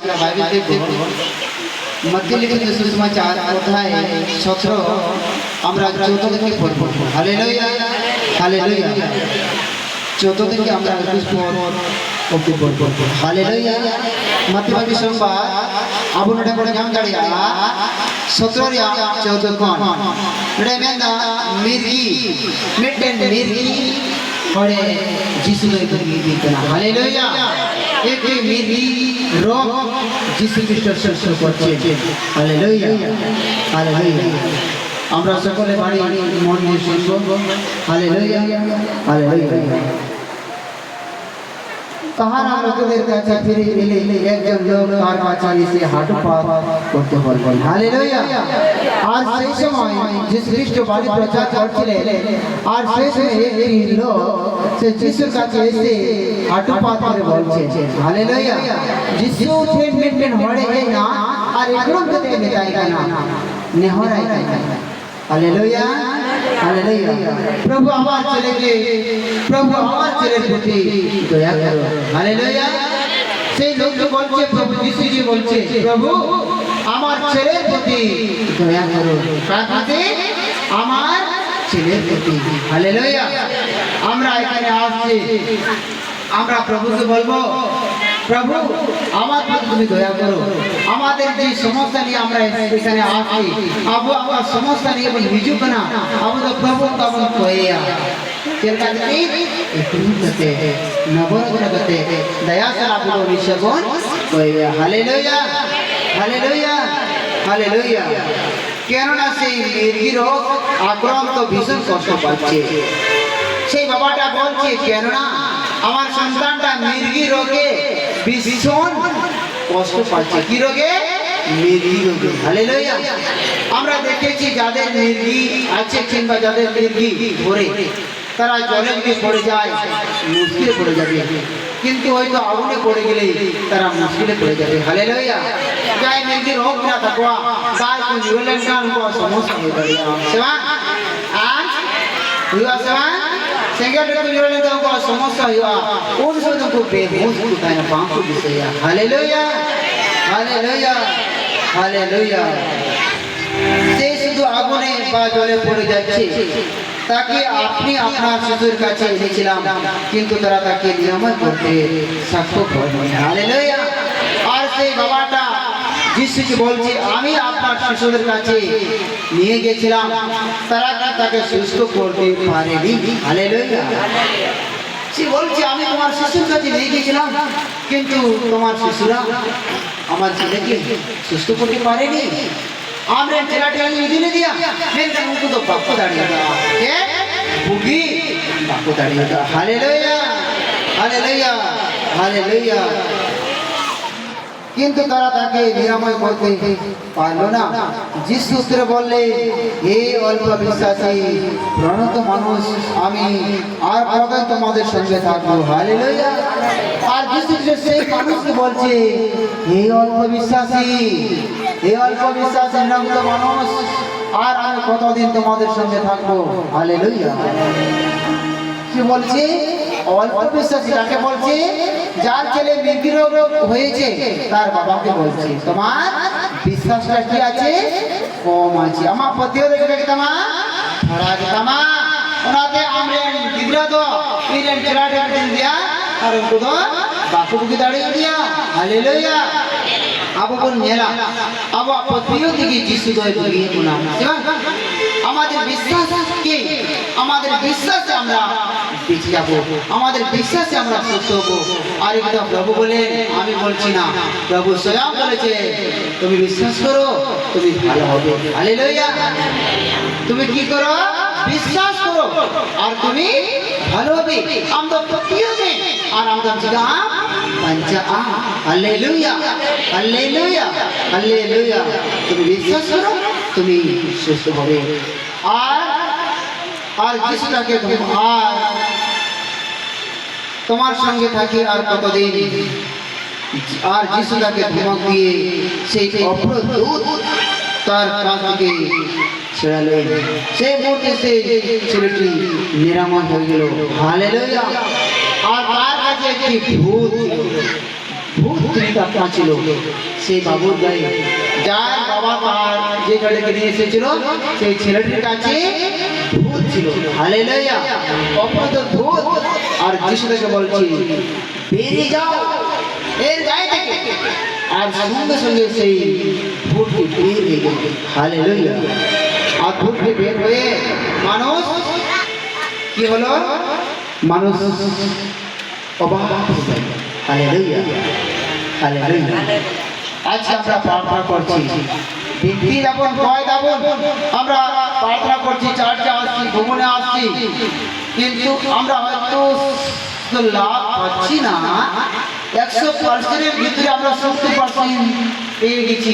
Bible देखो मध्य लिखित सुसमाचार अध्याय 17 আমরা 14 থেকে পড়ব। হালেলুয়া হালেলুয়া 14 থেকে আমরা 21 অবধি পড়ব। হালেলুয়া মত্তবাদী সংবাদ আবুনডে পড়ে গাম গাড়িয়া 17 রিয়া 14 কোন রে মেন্দা মিরগি মিটেন মিরগি পড়ে যিশু দই মিরগি দিতনা। হালেলুয়া एक मिरगी रोग যিশু খ্রিস্ট সৃষ্টি করছে। হালেলুয়া হালেলুয়া আমরা সকলে বাড়ি মন দিয়ে শুনবো। হালেলুয়া হালেলুয়া তাহারা লোকদের কাছে ফিরে এলে একজন লোক তার কাছে এসে হাঁটুপাত করতে বললেন। হালেলুয়া আর সেই সময় যিশু খ্রিস্ট বাণী প্রচার করছিলেন আর সেই সময় একটি লোক সে যিশুর কাছে এসে হাঁটুপাত করে বলছে। হালেলুয়া যিশু ঠেন মেন হড়ে না আর একদম থেকে নেতাই না নেহরাই না। হালেলুয়া হালেলুয়া প্রভু আমার ছেলেকে প্রভু আমার ছেলের প্রতি দয়া করো। হালেলুয়া সেই লোকটি বলছে প্রভু যিশুজি বলছে প্রভু আমার ছেলের প্রতি দয়া করো। কাকে আমার ছেলের প্রতি। হালেলুয়া আমরা এখানে আসছি আমরা প্রভুকে বলবো প্রভু আমার প্রতি তুমি দয়া করো। আমাদের যে সমস্যা নিয়ে আমরা এখানে আসছি আবু আমার সমস্যা নিয়ে বলি হিজুক না আবু তো প্রভু তখন কইয়া তেলকা দিই একটুতে নবরততে দয়া করে আবু নিশগন কইয়া। হালেলুয়া হালেলুয়া হালেলুয়া কেননা সেই মিরগি রোগ আক্রান্ত ভীষণ কষ্ট পাচ্ছে। সেই বাবাটা বলছে কেননা আমার সন্তানটা মিরগি রোগে ভীষণ কষ্ট পাচ্ছে। কি রোগে? মিরগি রোগে। হালেলুয়া আমরা দেখেছি যাদের মিরগি আছে কিংবা যাদের মিরগি ধরে তারা জলে যদি পড়ে যায় মুশকিলে পড়ে যাবে, কিন্তু হয়তো আগুনে পড়ে গেলে তারা মুশকিলে পড়ে যাবে। হালেলুয়া যাই মিরগি রোগ না থাকবা তার কোন জীবনের কারণ কোন সমস্যা হয়ে যাবে। সেবা আজ हुआ सेवा सेंगेट को जोड़ने तो को समस्या हुआ उन सब को बेहोश होता है पांच को विषय। हालेलुया हालेलुया हालेलुया সেই শুধু আগুনে বা জলে পড়ে যাচ্ছে তাকে আপনি আপনার শিশুর কাছে এনেছিলাম কিন্তু তারা তাকে নিরাময় করতে সক্ষম হয়নি। হালেলুয়া আর সেই বাবাটা যিশুকে বলছে আমি আপনার শিশুদের কাছে নিয়ে গেছিলাম তারা তাকে সুস্থ করতে পারেনি। হালেলুয়া সে বলছে আমি তোমার শিশুর কাছে নিয়ে গেছিলাম কিন্তু তোমার শিশুরা আমার ছেলেকে সুস্থ করতে পারেনি। हमने चलाटे इधर दिया मेरे को उनको तो बापू दाढ़ी था के बुगी बापू दाढ़ी था। हालेलुया हालेलुया हालेलुया কিন্তু তারা তাকে নিরাময় করতে পারল না। যিশু উত্তরে বললে হে অল্প বিশ্বাসী প্রণত মানুষ আমি আর কতদিন তোমাদের সঙ্গে থাকবো। হালেলুয়া আর যিশু সেই মানুষকে বলছে হে অল্প বিশ্বাসী হে অল্প বিশ্বাসী প্রণত মানুষ আর আমি কতদিন তোমাদের সঙ্গে থাকবো। হালেলুয়া কি বলছে অল্প বিশ্বাসী কাকে বলছে? যার ছেলে মিরগি রোগ হয়েছে তার বাবাকে বলছে তোমার বিশ্বাসটা কি আছে? কম আছে। আমার পতিও দেখবে তোমা ফরাজ তোমা ওনাতে আমরা গিদরা তো ইরেন চলাটে দিন দিয়া আর উनको तो बापू की दाढ़ी दिया। हालेलुया अब কোন মেলা अब পতিও দিকে যিশু দয় করিয়ে কোনা আমাদের বিশ্বাস কি আমাদের বিশ্বাসে আমরা বেঁচে যাব আমাদের বিশ্বাসে আমরা সুস্থ হব। আর এটা প্রভু বলেন আমি বলছি না প্রভু স্বয়ং বলেছে তুমি বিশ্বাস করো তুমি ভালো হবে। হালেলুয়া তুমি কি করো? বিশ্বাস করো আর তুমি ভালো হবে। আমরা পতিও দে আর আমরা জিগা पंचा हालेलुया हालेलुया हालेलुया তুমি বিশ্বাস করো তুমি সুস্থ হবে। আর যিশুটাকে আর তোমার সঙ্গে থাকি আর কতদিন। আর যিশুটাকে ধমক দিয়ে সেই অপ্রদূত তার কাছ থেকে ছেড়ালেন। সেই মুহূর্তে সেই ছেলেটি নিরাময় হয়ে গেল। হালেলুয়া আর তার কাছে একটি ভূত ভূত পীড়িত আত্মা ছিল সেই বাবুর গায়ে, যার বাবা তার যে ছেলেকে নিয়ে এসেছিল সেই ছেলেটির কাছে ভূত ছিল। হালেলুয়া। অপরাধ ভূত আর যিশু তাকে বলছে বেরিয়ে যাও এর গায়ে থেকে, আর সঙ্গে সঙ্গে সেই ভূতটি বের হয়ে গেল। হালেলুয়া। আর ভূতটি বের হয়ে মানুষ কি হলো, মানুষ অবাক হয়ে যায়। Hallelujah, hallelujah. আজকে আমরা প্রার্থনা করছি, বৃদ্ধি যাপন ভয় যাপন আমরা প্রার্থনা করছি, চার্চে আসছি, ভ্রমণে আসছি, কিন্তু আমরা হয়তো লাভ পাচ্ছি না। 100%-এর ভিতরে আমরা 70% পেয়ে গেছি,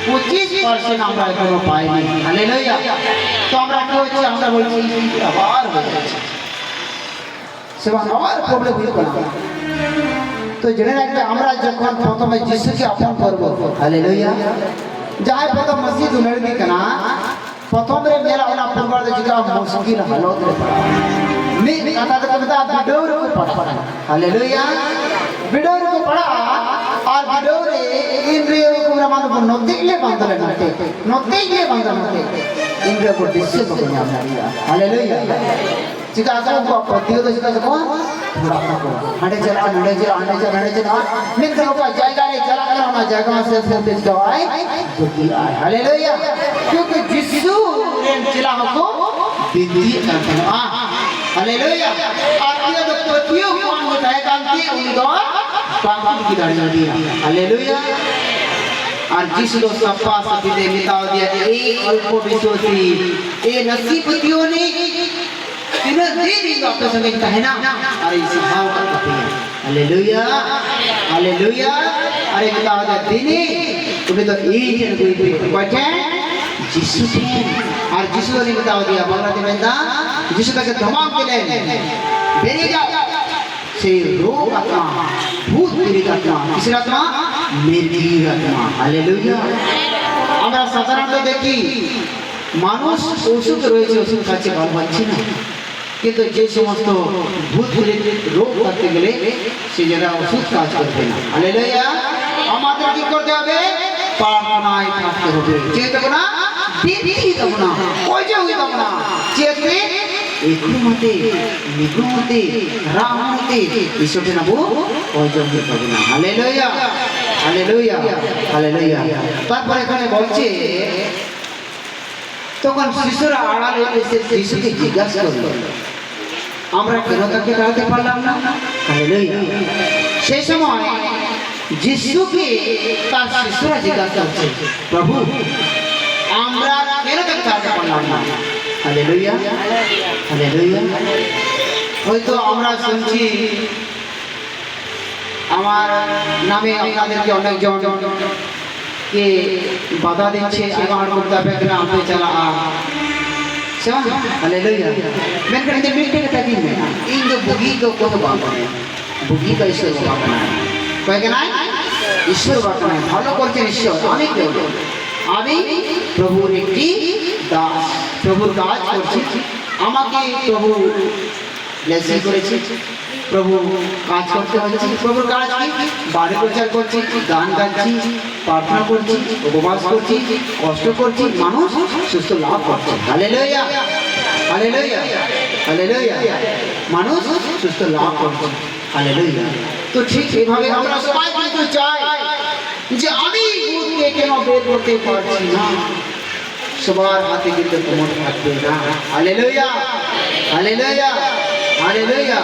25% আমরা এখনো পাইনি। হালেলুয়া। তো আমরা কি হচ্ছে, আমরা বলছি আবার হয়ে যাচ্ছে, সেবা আবার প্রবলেম হয়ে গেল। তো জেনে রাখবে, আমরা যখন প্রথমে যিশুকে আপন করবো, হালেলুয়া, যাই প্রথম মসজিদ উন্নয়ন কেনা প্রথম রে মেলা ওনা পরিবার যেটা মুশকিল হালত রে পড়া নি কথা কবিতা ভিডিও को पढ़ा। हालेलुया। ভিডিও को पढ़ा और ভিডিও রে ইন্দ্রিয় को मान नोतिले बांधले नोतिले बांधले इंद्रिय को डिस्से को बना दिया। हालेलुया। चिका को पतियो तो चिका को थोड़ा को हटे चला मिल को का जायगा रे चला कर ना जायगा से दवाई दुखी आए। हालेलुया। क्योंकि यीशु ने चिला को विधि करना। हालेलुया। और ये जो पतियो को होता है कांति उनको पांगु की दाढ़ी दिया। हालेलुया। और जिस लोग सपा सती दे मिटाव दिया एक अल्प विश्वासी ये नसीबतियों ने इन्हें दे दी आपके संगे कहना अरे इस भाव का पति है। Hallelujah, hallelujah. अरे मिटाव दिया दिने तुम्हें तो एक जन कोई बैठे जिसु थे और जिसु ने मिटाव दिया बांग्लादेश में ना जिसु का धमाक के लिए बेरी जाओ से रोग आत्मा भूत पीड़ित आत्मा किसी आत्मा मेरी आत्मा। हालेलुया। আমরা সাধারণত দেখি মানুষ ওষুধ রয়েছে, ওষুধ খাচ্ছে ভালো পাচ্ছে না, কিন্তু যে সমস্ত ভূত পীড়িত রোগ করতে গেলে সে যারা ওষুধ কাজ করবে না। হালেলুয়া। আমাদের কি করতে হবে, প্রার্থনায় থাকতে হবে। চেয়ে দেবো না, দিদি দেবো না, ওই যে ওই দেবো না, চেয়ে এগুলোতে নিগুলোতে রামতে ঈশ্বরকে নেবো ওই জন্য দেবো না। Hallelujah, hallelujah, hallelujah. তারপর এখানে বলছে তখন শিশুরা আড়ালে এসে শিশুকে জিজ্ঞাসা করল আমরা কেন তাকে তাড়াতে পারলাম না। হালেলুয়া। সেই সময় যিশুকে তার শিশুরা জিজ্ঞাসা করছে প্রভু আমরা কেন তাকে তাড়াতে পারলাম না। Hallelujah, hallelujah. হয়তো আমরা শুনছি আমার নামে আপনাদেরকে অনেকজন কে বাধা দিচ্ছে আমার মুদ্দাবে के नाम पे चला आ समझ। हालेलुया। मैं कहते मिलते के तक में इन दो बुगी को कोई बात नहीं, बुगी का ईश्वर बात नहीं कोई के ना ईश्वर बात नहीं ভালো করছেন ঈশ্বর। আমি কেউ আমি প্রভুর একটি দাস, প্রভুর কাজ করছি, আমাকে প্রভু ব্লেসিং করেছে, প্রভু কাজ করতে হচ্ছে। প্রভুর কাজ কি, বাড়ি প্রচার করছি, গান গাচ্ছি, প্রার্থনা করছি, উপবাস করছি, কষ্ট করছি, মানুষ সুস্থ লাভ করছে। Hallelujah, hallelujah, hallelujah. মানুষ সুস্থ লাভ করছে। হালেলুয়া। তো ঠিক এইভাবে আমরা সবাই কিন্তু চাই যে আমি ভূতকে কেন বের করতে পারছি না, সবার হাতে কিন্তু ক্ষমতা থাকবে না। Hallelujah, hallelujah, hallelujah,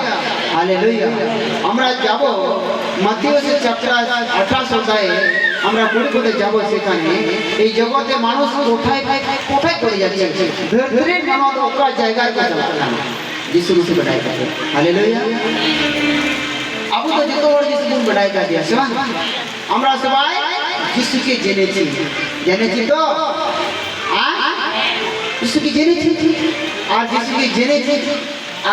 hallelujah. আমরা যাব মাত্থিউ চ্যাপ্টার 18 অধ্যায়ে আমরা পড়ে যাব। সেখানে এই জগতে মানুষ কোথায় কোথায় পড়ে যাচ্ছে, ধীরে মানুষ ওকা জায়গায় যাচ্ছে না। যিশু মুসি বড়াই করে। হালেলুয়া। আবু তো যত বড় যিশু মুসি বড়াই করে দিয়েছে। আমরা সবাই যিশুকে জেনেছি, জেনেছি তো যিশুকে জেনেছি আর যিশুকে জেনেছি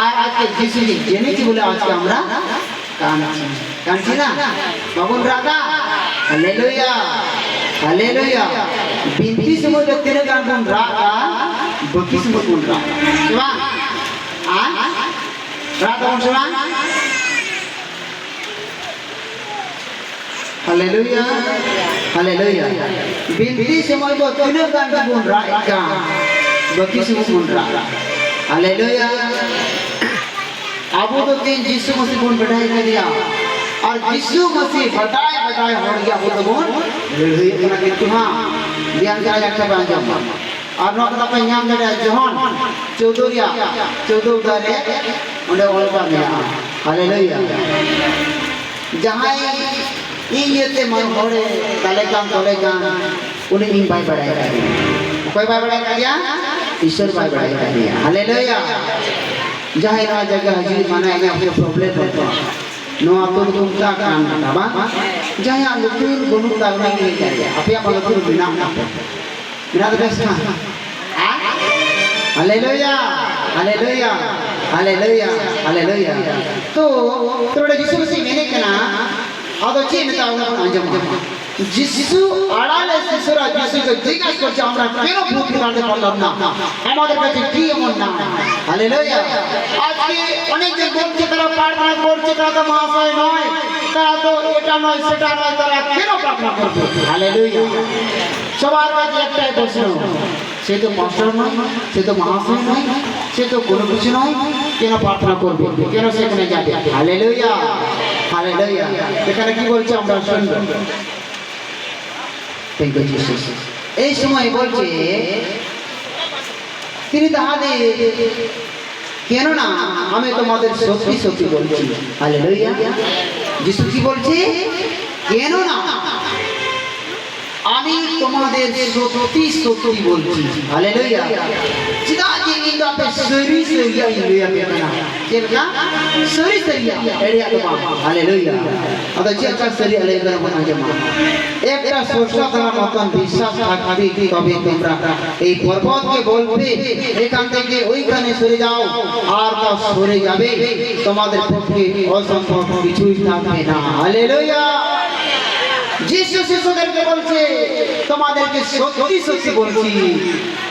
আর আজকে যিশুকে জেনেছি বলে আজকে আমরা কাঁদছি, কাঁদছি না বাবুল রাধা। Hallelujah, hallelujah. বিনতি সময় তেরে গান রাধা বকি সময় কোন রাধা শিবা রাধা কোন শিবা हालेलुया हालेलुया बिनती समय को तीनों गान गुन रहा का बाकी सब गुन रहा हालेलुया अब तो तीन यीशु मसीह गुन बढ़ाई कर दिया और यीशु मसीह बढ़ाए बढ़ाए हो गया वो तो गुन इतना कितु हाँ ध्यान करा जाता है जब और नौकरा पे यहाँ मेरे जोहन चौधरिया चौधरी उन्हें ऑल का मिला हालेलुया जहाँ ये ते मन होड़े तले काम उन्हें इन भाई बढ़ाया कर दिया कोई भाई बढ़ाया कर दिया ईश्वर भाई बढ़ाया कर दिया हालेलुया जहाँ ना जगह हजूरी माना है अपने प्रॉब्लम होता नो आप तो तुम क्या काम करना बा जहाँ लुकीर गुनु तालना ही नहीं कर दिया अभी आप लुकीर बिना बिना तो कैसे हालेलुया हालेलुया हालेलुया हालेलुया तो थोड़ा यीशु मसीह मैंने कहना आदो चीन ताऊना अंजम जिसु आड़ाले सिसुरा जिसु को जिज्ञास करছে আমরা কেন ভূত কাটতে পারলাম না আমাদের কাছে কি এমন না হালেলুয়া আজকে অনেক জন বলছে তারা প্রার্থনা করছে তারা তো মহাশয় নয় তারা তো এটা নয় সেটা নয় তারা কেন প্রার্থনা করবে হালেলুয়া সবার কাছে একটাই প্রশ্ন সে তো মাস্টার নয় সে তো মহাশয় নয় সে তো কোনো কিছু নয় কেন প্রার্থনা করবে কেন সেখানে যাবে হালেলুয়া হালেলুয়া এখানে কি বলছে আমরা শুনব Thank you, Jesus. এই সময় বলছে তিনি তাহাদের কেন না আমি তোমাদের সত্যি সত্যি বলছি হালেলুয়া যিশু কি বলছে কেন না আমি তোমাদের সত্যি সত্যি বলছি হালেলুয়া চিদা যে কিন্তু আপনি সরি সরিয়া ইলিয়া কেনা কেনা সরি সরিয়া এরিয়া তো হালেলুয়া আদা চেকা সরি আলাইকুম আজমা একটা সরষা দানার মতন বিশ্বাস থাকবে তবে তোমরা এই পর্বতকে বলবে এখান থেকে ওইখানে সরে যাও আর তা সরে যাবে তোমাদের পক্ষে অসম্ভব কিছুই থাকবে না হালেলুয়া যিশু শিশুদেরকে বলছে তোমাদেরকে সত্যি সত্যি বলছি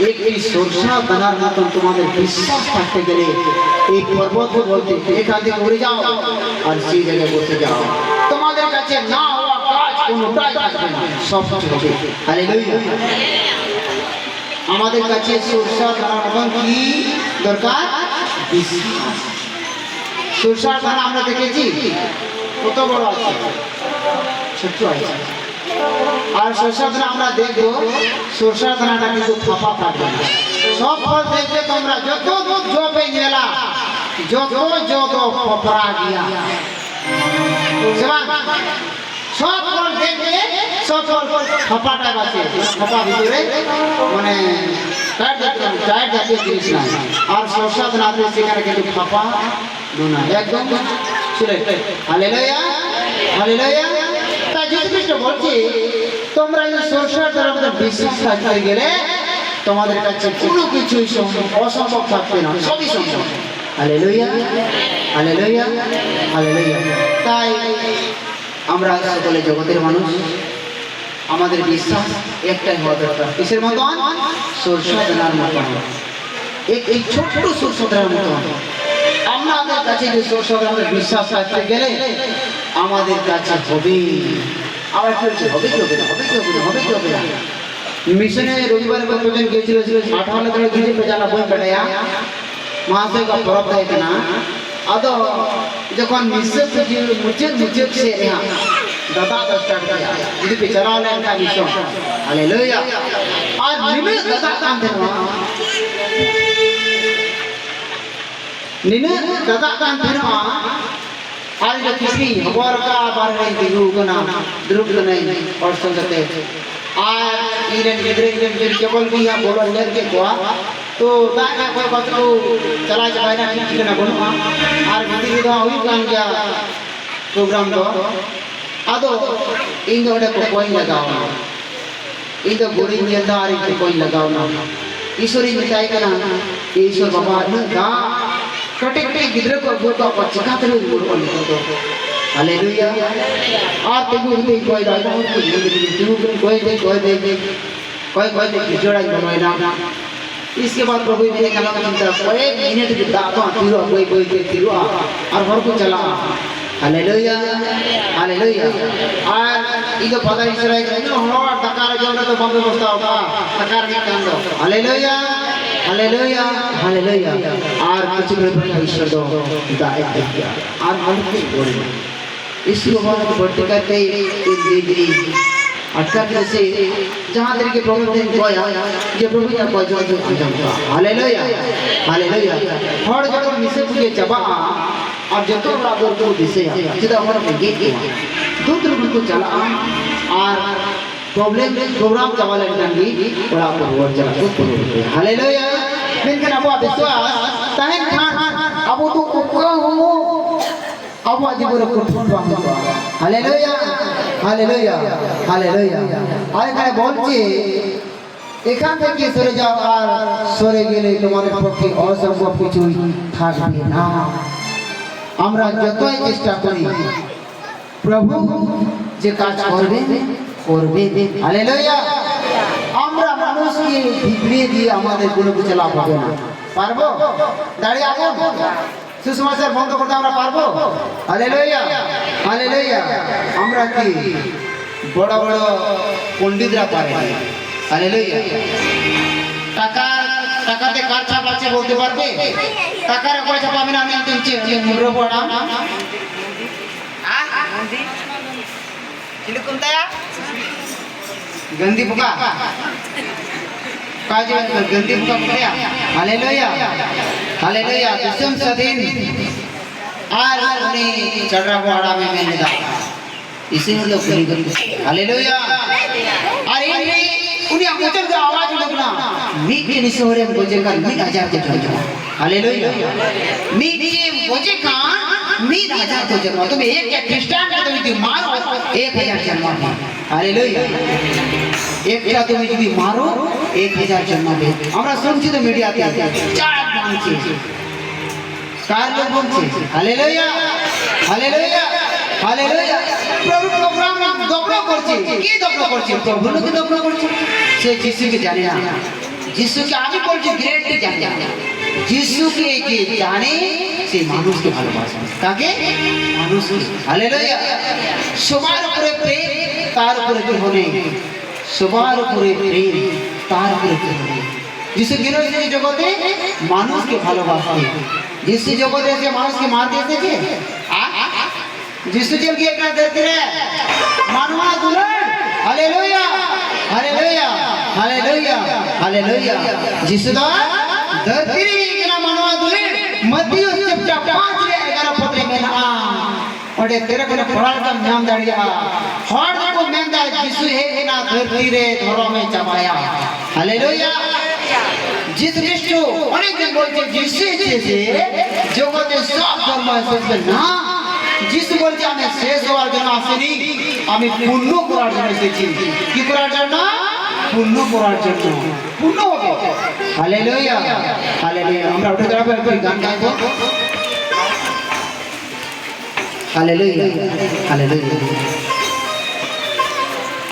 একটি সরষা দানার মতন তোমাদের বিশ্বাস থাকতে গেলে এই পর্বতকে বলতে এখান থেকে উড়ে যাও আর সেই জায়গায় বসে যাও তোমাদের কাছে না হওয়া কাজ কোনোটাই থাকবে না সব কিছু হবে হালেলুয়া আমাদের কাছে সরষা দানার মতন কি দরকার বিশ্বাস সরষা দানা আমরা দেখেছি কত বড় আছে ছোট আছে আর সরষা দানা আমরা দেখবো সরষা দানাটা কিন্তু ফাঁপা থাকবে না সব ফল দেখবে তোমরা যত জবে গেলা যত যত ফপরা গিয়া সব ফল দেখবে সব ফল ফাঁপাটা আছে ফাঁপা ভিতরে মানে টায়ার জাতীয় জিনিস না আর সরষা দানাতে সেখানে কিন্তু ফাঁপা না একদম চলে হালেলুয়া হালেলুয়া যিশু খ্রিস্ট বলছে তোমরা এই সরষার দ্বারা বিশ্বাস থাকতে গেলে তোমাদের কাছে কোনো কিছুই অসম্ভব থাকবে না সবই সম্ভব হালেলুয়া হালেলুয়া হালেলুয়া তাই আমরা সকলে জগতের মানুষ আমাদের বিশ্বাস একটাই হওয়া দরকার কিসের মতন সরষা দানার মতন এই ছোট্ট সরষা দানার মতন আমাদের কাছে যে সরষা দানার বিশ্বাস থাকতে গেলে আমাদের কাছে হবে আবার কি হবে কি হবে না হবে কি হবে না হবে কি হবে না মিশনে রবিবার को भजन গিয়েছিল 18 করে গিয়ে বেজানা বই পড়ায়া महाशय का परब है ना अदो जखन मिशन मुझे से यहाँ दादा का स्टार्ट किया यदि बेचारा ने का मिशन हालेलुया आज निमे दादा काम देना निने दादा काम देना आज जो किसी हमार का बारे में दिलू का नहीं और संगते आज इधर केवल भी यहाँ बोलो इधर के कोआ तो दादा कोई बात को चला जाए ना ठीक ना बोलो और विधि विधा हुई काम किया प्रोग्राम दो आदो इन दोड़े को कोई लगाओ ना इन दो बुरी नियता आरी को कोई लगाओ ना ईश्वरी मिठाई का ना ईश्वर बाबा ने दा कटे गिद्र को बोलता पर चिकाते हुए बोल बोलते हालेलुया और तेगु हिते कोई राजा कोई जोड़ा बनवाए ना इसके बाद प्रभु ने कहा चिंता एक मिनट की दाता तिरो कोई तिरो और घर को चला হালেলুয়া হালেলুয়া আর ইদো পদা ইসরাইল ইনো হওয়ার টাকার জন্য তো বন্দোবস্ত হবে টাকার কাণ্ড হালেলুয়া হালেলুয়া হালেলুয়া আর কিছু করে ঈশ্বর দায় দেখিয়া আর মানুষ করে इसी भगवान को बढ़ते करते अटका से जहाँ तरीके प्रभु ने बोया ये प्रभु ने बोया जो अंजाम हुआ हालेलुया हालेलुया हर जगह मिसे के जबा और जब तो बराबर को दिसे जिदा हमारा में गीत दो तरफ को चला और प्रॉब्लम प्रोग्राम चवाले गंदी बड़ा पर चला तो हालेलुया लेकिन अब विश्वास तहन खान अब तो को अब जीवन को ठुनवा हालेलुया हालेलुया हालेलुया আর এখানে বলছি এখান থেকে সরে যাও আর সরে গেলে তোমাদের পক্ষে অসম্ভব কিছুই থাকবে না আমরা যতই চেষ্টা করি প্রভু যে কাজ করবে করবে হালেলুয়া আমরা মানুষকে বিগড়িয়ে দিয়ে আমাদের কোনো কিছু লাভ হবে না পারবো দাঁড়িয়ে আগুন সুসমাচার বন্ধ করতে আমরা পারবো হালেলুয়া হালেলুয়া আমরা কি বড় বড় পণ্ডিতরা পারে হালেলুয়া টাকাতে কার ছাপ আছে বলতে পারবে টাকার কয় ছাপ আমি না দিচ্ছি মুদ্রা পড়া गंदी पुका काजे गंदी पुका क्या hallelujah hallelujah Viswam Sadin are उन्हें चढ़ा वाड़ा में मैंने दा इसे हम लोग पूरी करेंगे हालेलुया अरे उन्हें अमुचल का आवाज लगना मीट के निशोरे मुझे का मीट हजार के जो हालेलुया मीट के मुझे का मीट हजार को जन्म तुम एक क्या क्रिश्चियन का तुम जो मारो 1000 जन्म हालेलुया एक क्या तुम जो मारो 1000 जन्म दे हमरा सुनছি তো মিডিয়াতে চার মানছি কার লোক বলছে হালেলুয়া হালেলুয়া হালেলুয়া প্রভু প্রোগ্রাম দগ্ন করছে কি দগ্ন করছে প্রভু লোকে দগ্ন করছে সে যিশুকে জানে না যিশুকে আমি বলছি গ্রেটলি জানে যিশুকে যে জানে সে মানুষকে ভালোবাসে কাকে মানুষকে হালেলুয়া সবার উপরে প্রেম তার উপরে কেহ নেই সবার উপরে প্রেম তার উপরে কেহ নেই যিশু গেল এই জগতে মানুষকে ভালোবাসে যিশু জগতে এসে মানুষকে মারতে এসেছে যিশু জেল গিয়ে একটা ধরতে রে মানবা দুলন হালেলুয়া হালেলুয়া হালেলুয়া হালেলুয়া যিশু দা धरती के मनवा दुले मध्य चैप्टर 5 रे 11 पत्र में ना और तेरे को पढ़ाल का नाम दाड़िया हर को मेंदा यीशु है ना धरती रे धरो में चबाया हालेलुया जिस ख्रिस्ट अनेक दिन बोलते यीशु যে জগতে সব ধর্ম আছে না যিশু বলছে আমি শেষ হওয়ার জন্য আসেনি আমি পূর্ণ করার জন্য এসেছি কি করার জন্য পূর্ণ করার জন্য পূর্ণ হবে হালেলুয়া হালেলুয়া আমরা উঠে দাঁড়াবো একটু গান গাইবো হালেলুয়া হালেলুয়া